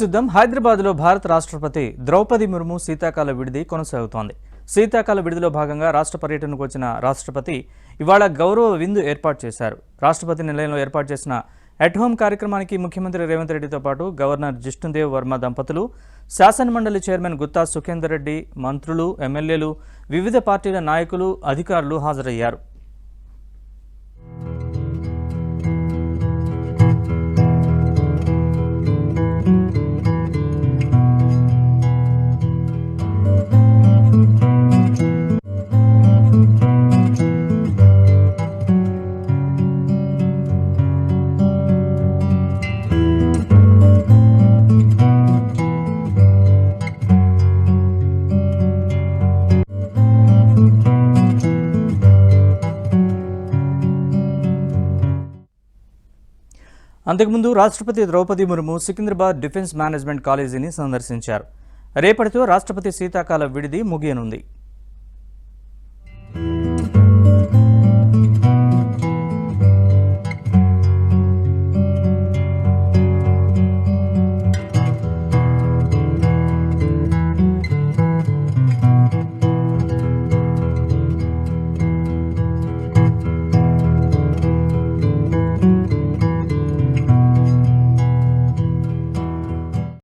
చూద్దాం. హైదరాబాద్లో భారత రాష్ట్రపతి ద్రౌపది ముర్ము శీతాకాల విడిది కొనసాగుతోంది. శీతాకాల విడిదిలో భాగంగా రాష్ట్ర పర్యటనకు వచ్చిన రాష్ట్రపతి ఇవాళ గౌరవ విందు ఏర్పాటు చేశారు. రాష్ట్రపతి నిలయంలో ఏర్పాటు చేసిన అట్ హోమ్ కార్యక్రమానికి ముఖ్యమంత్రి రేవంత్ రెడ్డితో పాటు గవర్నర్ జిష్ణుదేవ్ వర్మ దంపతులు, శాసనమండలి చైర్మన్ గుత్తా సుఖేందర్ రెడ్డి, మంత్రులు, ఎమ్మెల్యేలు, వివిధ పార్టీల నాయకులు, అధికారులు హాజరయ్యారు. అంతకుముందు రాష్ట్రపతి ద్రౌపది ముర్ము సికింద్రాబాద్ డిఫెన్స్ మేనేజ్మెంట్ కాలేజీని సందర్శించారు. రేపటితో రాష్ట్రపతి శీతాకాల విడిది ముగియనుంది.